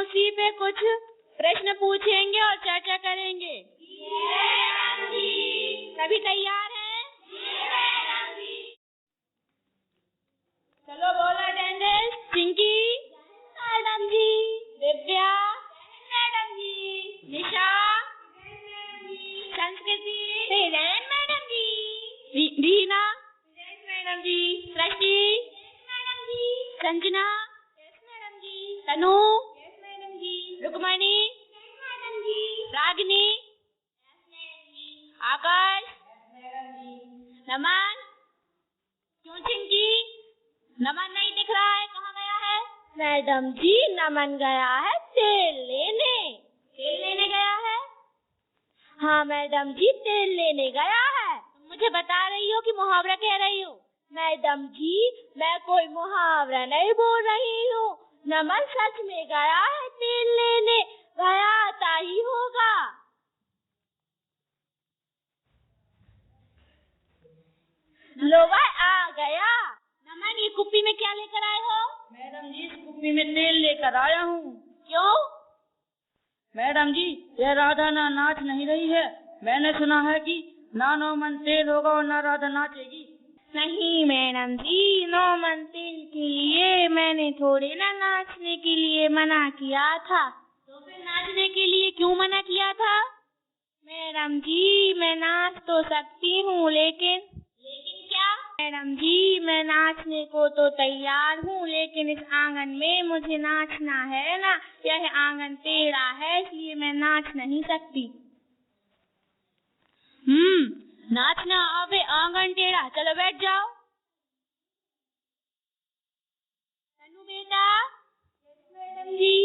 उसी पे कुछ प्रश्न पूछेंगे और चर्चा करेंगे। सभी तैयार हैं? चलो बोलो अटेंडेंस। चिंकी मैडम जी, दिव्या मैडम जी, निशा संस्कृति मैडम जी, रीना मैडम जी, सृष्टि मैडम जी, संजना मैडम जी, तनु मैडम जी, रुक्मणी मैडम जी, रागिनी मैडम जी, आकाश मैडम जी, नमन। क्यों चिंकी, नमन नहीं दिख रहा है, कहाँ गया है? मैडम जी, नमन गया है तेल लेने। तेल लेने गया है? हाँ मैडम जी, तेल लेने गया है। तुम मुझे बता रही हो कि मुहावरा कह रही हो? मैडम जी, मैं कोई मुहावरा नहीं बोल रही हूँ। नमन सच में गया है तेल लेने, गया आता ही होगा। लो भाई आ गया। नमन, ये कुप्पी में क्या लेकर आए हो? मैडम जी, इस कुप्पी में तेल लेकर आया हूँ। क्यों? मैडम जी, यह राधा ना नाच नहीं रही है। मैंने सुना है कि ना 9 मन तेल होगा और ना राधा नाचेगी। नहीं मैडम जी, 9 मन तेल के लिए मैंने थोड़े ना नाचने के लिए मना किया था। तो फिर नाचने के लिए क्यों मना किया था? मैडम जी, मैं नाच तो सकती हूँ लेकिन क्या? मैडम जी, मैं नाचने को तो तैयार हूँ, लेकिन इस आंगन में मुझे नाचना है ना। यह आंगन टेढ़ा है, इसलिए मैं नाच नहीं सकती। नाचना आवे आंगन टेढ़ा। चलो बैठ जाओ। तनु बेटा। मैडम जी।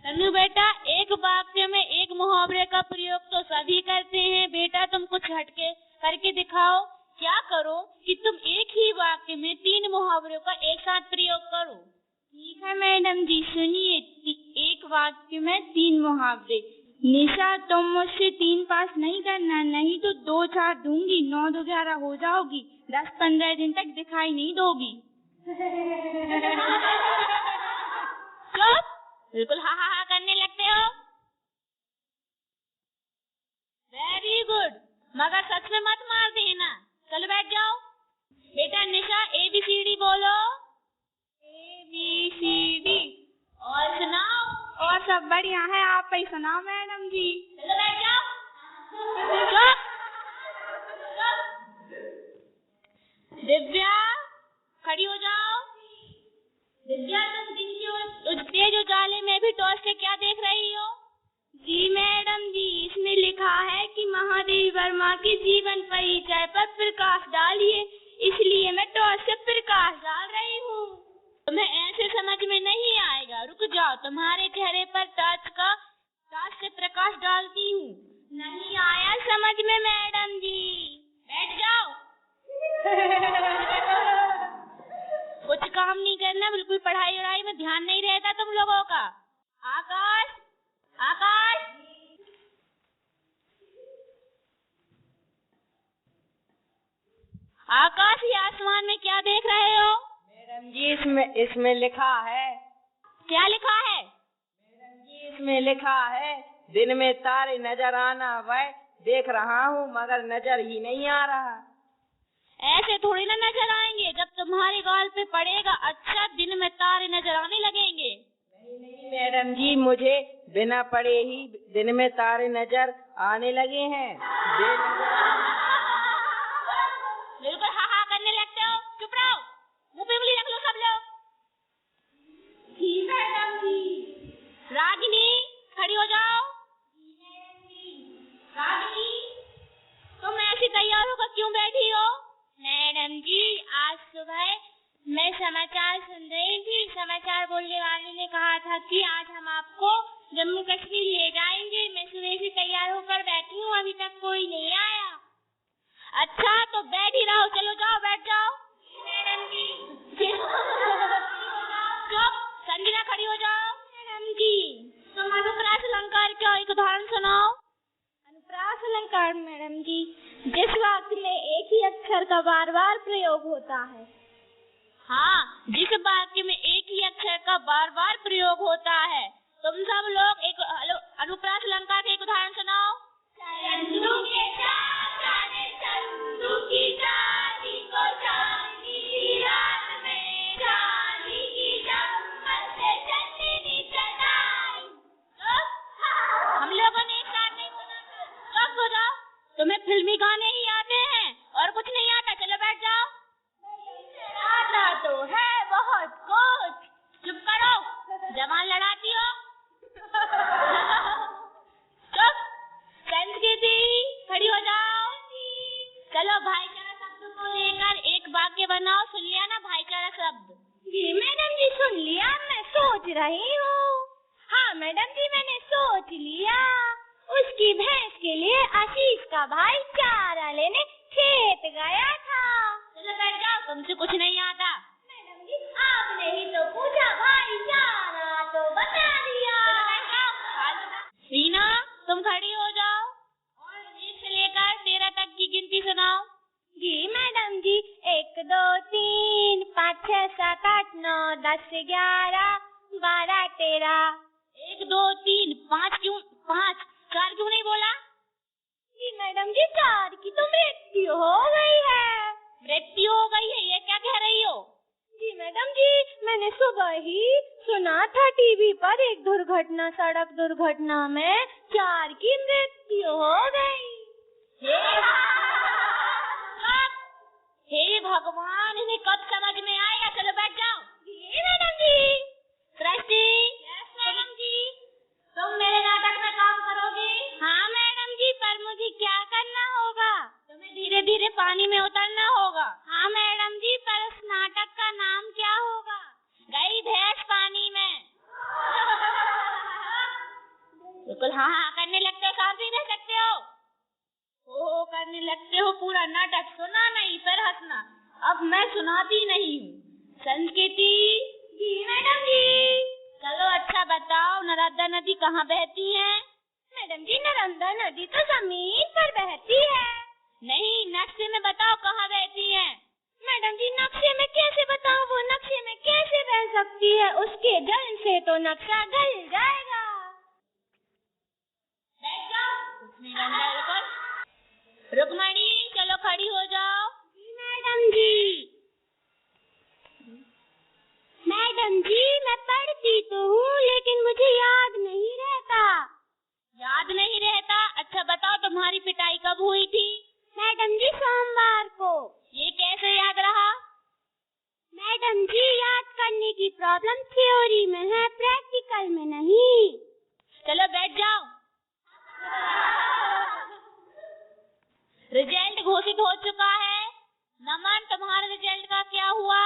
तनु बेटा, एक वाक्य में एक मुहावरे का प्रयोग तो सभी करते हैं। बेटा तुम कुछ हटके करके दिखाओ। क्या करो कि तुम एक ही वाक्य में 3 मुहावरों का एक साथ प्रयोग करो। ठीक है मैडम जी, सुनिए। एक वाक्य में 3 मुहावरे। निशा, तुम मुझसे 3 पास नहीं करना, नहीं तो 2 4 दूंगी, 9 2 11 हो जाओगी, 10-15 दिन तक दिखाई नहीं दोगी। चुप, बिल्कुल हा हा हा करने लगते हो। वेरी गुड, मगर सच में मत मार देना। चलो बैठ जाओ। बेटा निशा, ABCD बोलो। ABCD। और सुनाओ। और सब बढ़िया है, आप ही सुनाओ मैडम जी। चलो बैठ जाओ। चुप। दिव्या, खड़ी हो जाओ। दिव्या, तुम दिन के तेज उजाले में भी टॉर्च से क्या देख रही हो? जी मैडम जी, इसमें लिखा है कि महादेव वर्मा के जीवन परिचय पर प्रकाश डालिए, इसलिए मैं टॉर्च से प्रकाश डाल रही हूँ। तुम्हें ऐसे समझ में नहीं आएगा, रुक जाओ, तुम्हारे चेहरे पर टॉर्च से प्रकाश डालती हूँ। नहीं आया समझ में मैडम जी, बैठ जाओ। कुछ काम नहीं करना, बिल्कुल पढ़ाई वढ़ाई में ध्यान नहीं रहता तुम लोगों का। आकाश, आकाश, आकाश, ये आसमान में क्या देख रहे हो? मैडम जी, इसमें लिखा है। क्या लिखा है? मैडम जी, इसमें लिखा है दिन में तारे नजर आना, वह देख रहा हूँ मगर नजर ही नहीं आ रहा। ऐसे थोड़ी ना नजर आएंगे, जब तुम्हारे गाल पे पड़ेगा अच्छा दिन में तारे नजर आने लगेंगे। नहीं मैडम जी, मुझे बिना पढ़े ही दिन में तारे नजर आने लगे हैं। बिल्कुल हा हा करने लगते हो। चुप रहो, मुंह पे उंगली रख लो सब लोग। ठीक है मैडम जी। रागिनी, खड़ी हो जाओ। रागिनी, तुम ऐसी तैयार होकर क्यों बैठी हो? मैडम जी, आज सुबह मैं समाचार सुन रही थी। समाचार बोलने वाले ने कहा था कि आज हम आपको जम्मू कश्मीर ले जाएंगे। मैं सुबह से तैयार होकर बैठी हूँ, अभी तक कोई नहीं आया। अच्छा तो बैठ ही रहो, चलो जाओ, बैठ जाओ। मैडम जी। चुप, संजना खड़ी हो जाओ। मैडम जी। तुम अनुप्रास अलंकार का एक उदाहरण सुनाओ। अनुप्रास अलंकार मैडम जी, जिस वाक्य में एक ही अक्षर का बार बार प्रयोग होता है। हाँ, जिस वाक्य में एक ही अक्षर का बार बार प्रयोग होता है। तुम सब लोग एक अनुप्रास अलंकार के एक उदाहरण सुनाओ। चंदू के साथ जाने चंदू की चांदी को चांदी की रात में चांदी की चम्मच से चांदनी चढ़ाई। हम लोगों ने एक साथ नहीं सुना था। चुप हो जाओ, तुम्हें फिल्मी गाने ही आते हैं और कुछ नहीं आता। चलो बैठ जाओ। आता तो है बहुत कुछ। चुप करो, जवान लड़ाती हो। चुप। संस्कृति, खड़ी हो जाओ। चलो भाईचारा शब्द को लेकर एक वाक्य बनाओ। सुन लिया ना भाईचारा शब्द? जी मैडम जी सुन लिया, मैं सोच रही हूँ। हाँ मैडम जी मैंने सोच लिया। उसकी भैंस के लिए आशीष का भाई चारा लेने खेत गया था। चलो बैठ जाओ, तुमसे कुछ नहीं आता। मैडम जी आपने ही तो पूछा, भाई चारा तो बता दिया। रीना तुम खड़ी हो जाओ और 1 से लेकर 13 तक की गिनती सुनाओ। जी मैडम जी 1 2 3 5 6 7 8 9 10 11 12 13। 1 2 3 5 क्यों 5 4 क्यों नहीं बोला? जी मैडम जी 4 की तो मृत्यु हो गई है। मृत्यु हो गई है, ये क्या कह रही हो? जी मैडम जी मैंने सुबह ही सुना था टीवी पर एक दुर्घटना, सड़क दुर्घटना में 4 की मृत्यु हो गई। हे भगवान, इन्हें कब समझ में आएगा? चलो बैठ जाओ। जी मैडम जी। सृष्टि। यस मैडम जी। तुम मेरे नाटक में काम करोगी? हाँ मैडम जी, पर मुझे क्या करना होगा? तुम्हें धीरे धीरे पानी में उतरना होगा। हाँ मैडम जी, पर उस नाटक का नाम क्या होगा? गई भैंस पानी में। बिल्कुल हाँ हाँ करने लगते हो, शांत नहीं रह सकते हो। ओ करने लगते हो, पूरा नाटक सुना नहीं फिर हंसना। अब मैं सुनाती नहीं हूँ। संस्कृति। जी मैडम जी। चलो अच्छा बताओ, नर्मदा नदी कहाँ बहती है? मैडम जी नर्मदा नदी तो जमीन पर बहती है। नहीं, नक्शे में बताओ कहाँ बहती है। मैडम जी नक्शे में कैसे बताऊं, वो नक्शे में कैसे बह सकती है? उसके जल से तो नक्शा गल जाएगा। बैठ जाओ, कुछ नहीं बन जाएगा। रुक्मणी चलो खड़ी हो जाओ। मैडम जी। मैडम जी मैं पढ़ती तो हूँ लेकिन मुझे याद नहीं रहता। याद नहीं रहता? अच्छा बताओ तुम्हारी पिटाई कब हुई थी? मैडम जी सोमवार को। ये कैसे याद रहा? मैडम जी याद करने की प्रॉब्लम थ्योरी में है, प्रैक्टिकल में नहीं। चलो बैठ जाओ। रिजल्ट घोषित हो चुका है। नमन तुम्हारे रिजल्ट का क्या हुआ?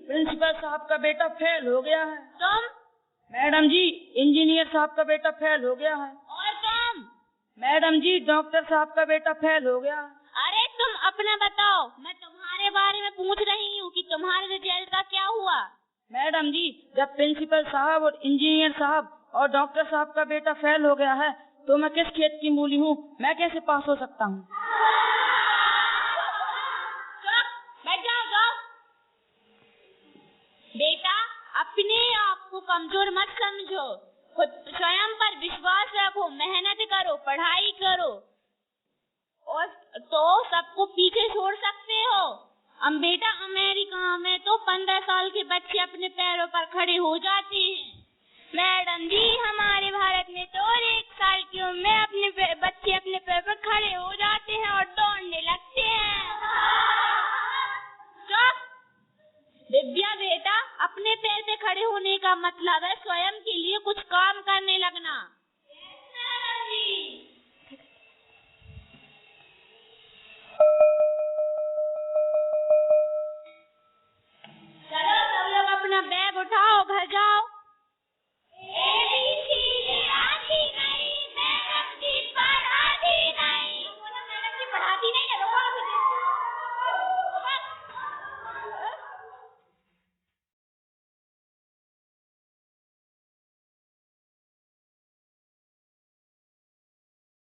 प्रिंसिपल साहब का बेटा फेल हो गया है। तुम? मैडम जी इंजीनियर साहब का बेटा फेल हो गया है। और तुम? मैडम जी डॉक्टर साहब का बेटा फेल हो गया है। अरे तुम अपना बताओ, मैं तुम्हारे बारे में पूछ रही हूँ कि तुम्हारे रिजल्ट का क्या हुआ। मैडम जी जब प्रिंसिपल साहब और इंजीनियर साहब और डॉक्टर साहब का बेटा फेल हो गया है तो मैं किस खेत की मूली हूँ, मैं कैसे पास हो सकता हूँ? बैठ जाओ, जाओ। बेटा अपने आप को कमजोर मत समझो, खुद स्वयं पर विश्वास रखो, मेहनत करो, पढ़ाई करो और तो सबको पीछे छोड़ सकते हो। अब बेटा अमेरिका में तो 15 साल के बच्चे अपने पैरों पर खड़े हो जाते हैं। मैडम जी हमारे भारत में तो 1 साल की उम्र में अपने बच्चे अपने पैर पर खड़े हो जाते हैं और दौड़ने लगते हैं। चुप। दिव्या बेटा अपने पैर पे खड़े होने का मतलब है स्वयं के लिए कुछ काम